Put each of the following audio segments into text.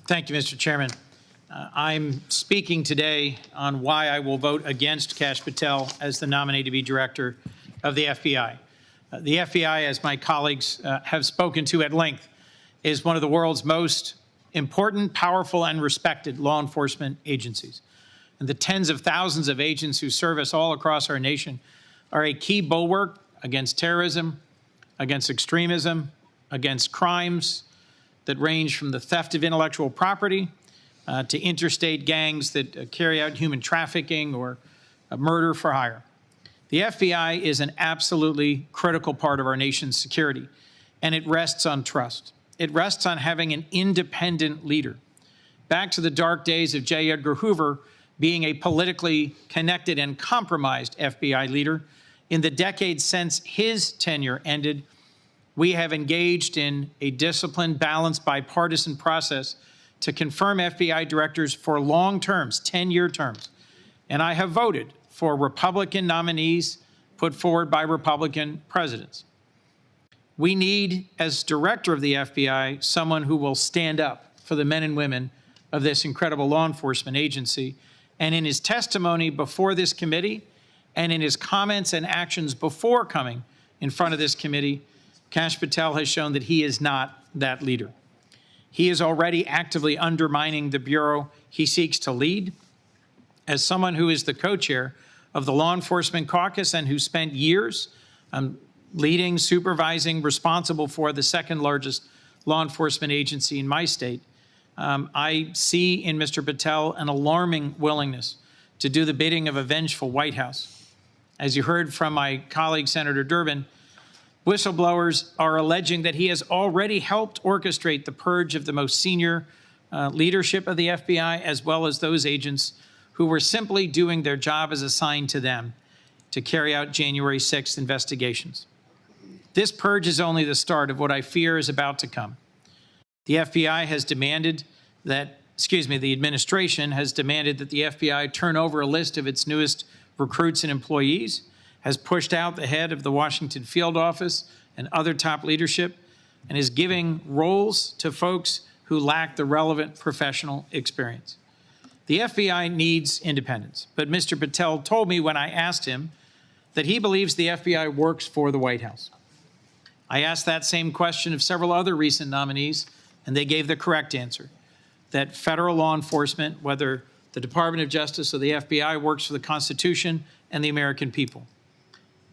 Thank you, Mr. Chairman. I'm speaking today on why I will vote against Kash Patel as the nominee to be director of the FBI. The FBI, as my colleagues have spoken to at length, is one of the world's most important, powerful, and respected law enforcement agencies. And the tens of thousands of agents who serve us all across our nation are a key bulwark against terrorism, against extremism, against crimes that range from the theft of intellectual property to interstate gangs that carry out human trafficking or murder for hire. The FBI is an absolutely critical part of our nation's security, and it rests on trust. It rests on having an independent leader. Back to the dark days of J. Edgar Hoover being a politically connected and compromised FBI leader, in the decades since his tenure ended, we have engaged in a disciplined, balanced, bipartisan process to confirm FBI directors for long terms, 10-year terms. And I have voted for Republican nominees put forward by Republican presidents. We need, as director of the FBI, someone who will stand up for the men and women of this incredible law enforcement agency. And in his testimony before this committee and in his comments and actions before coming in front of this committee, Kash Patel has shown that he is not that leader. He is already actively undermining the bureau he seeks to lead. As someone who is the co-chair of the Law Enforcement Caucus and who spent years leading, supervising, responsible for the second largest law enforcement agency in my state, I see in Mr. Patel an alarming willingness to do the bidding of a vengeful White House. As you heard from my colleague, Senator Durbin, whistleblowers are alleging that he has already helped orchestrate the purge of the most senior leadership of the FBI, as well as those agents who were simply doing their job as assigned to them to carry out January 6th investigations. This purge is only the start of what I fear is about to come. The FBI has demanded that, the administration has demanded that the FBI turn over a list of its newest recruits and employees, has pushed out the head of the Washington field office and other top leadership, and is giving roles to folks who lack the relevant professional experience. The FBI needs independence, but Mr. Patel told me when I asked him that he believes the FBI works for the White House. I asked that same question of several other recent nominees, and they gave the correct answer, that federal law enforcement, whether the Department of Justice or the FBI, works for the Constitution and the American people.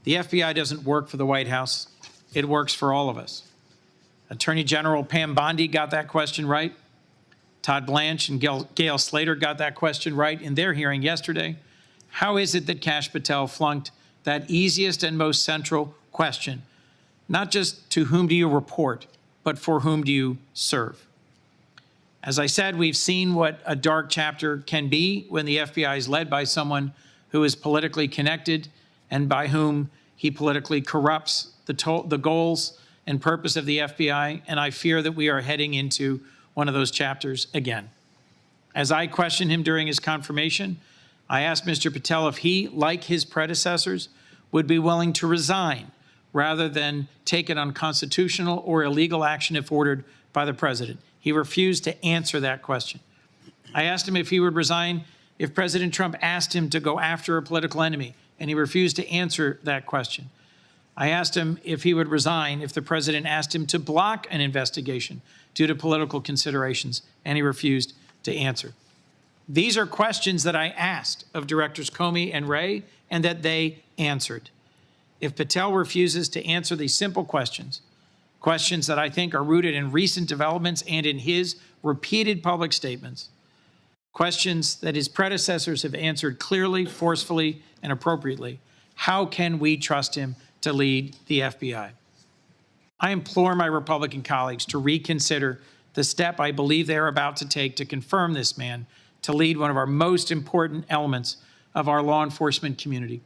The FBI doesn't work for the White House. It works for all of us. Attorney General Pam Bondi got that question right. Todd Blanche and Gail Slater got that question right in their hearing yesterday. How is it that Kash Patel flunked that easiest and most central question? Not just to whom do you report, but for whom do you serve? As I said, we've seen what a dark chapter can be when the FBI is led by someone who is politically connected and by whom he politically corrupts the goals and purpose of the FBI, and I fear that we are heading into one of those chapters again. As I questioned him during his confirmation, I asked Mr. Patel if he, like his predecessors, would be willing to resign rather than take an unconstitutional or illegal action if ordered by the president. He refused to answer that question. I asked him if he would resign if President Trump asked him to go after a political enemy, and he refused to answer that question. I asked him if he would resign if the president asked him to block an investigation due to political considerations, and he refused to answer. These are questions that I asked of Directors Comey and Wray, and that they answered. If Patel refuses to answer these simple questions, questions that I think are rooted in recent developments and in his repeated public statements, questions that his predecessors have answered clearly, forcefully, and appropriately, how can we trust him to lead the FBI? I implore my Republican colleagues to reconsider the step I believe they are about to take to confirm this man to lead one of our most important elements of our law enforcement community.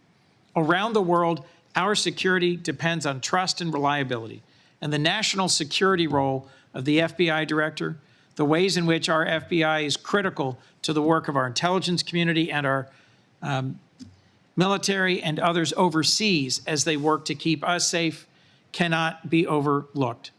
Around the world, our security depends on trust and reliability, and the national security role of the FBI director, the ways in which our FBI is critical to the work of our intelligence community and our military and others overseas as they work to keep us safe, cannot be overlooked.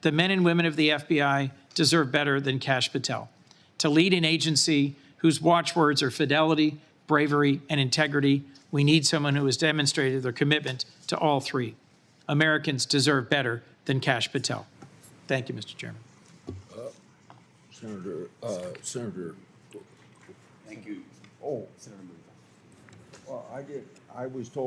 The men and women of the FBI deserve better than Kash Patel. To lead an agency whose watchwords are fidelity, bravery, and integrity, we need someone who has demonstrated their commitment to all three. Americans deserve better than Kash Patel. Thank you, Mr. Chairman. Senator. Thank you. Oh, well, I was told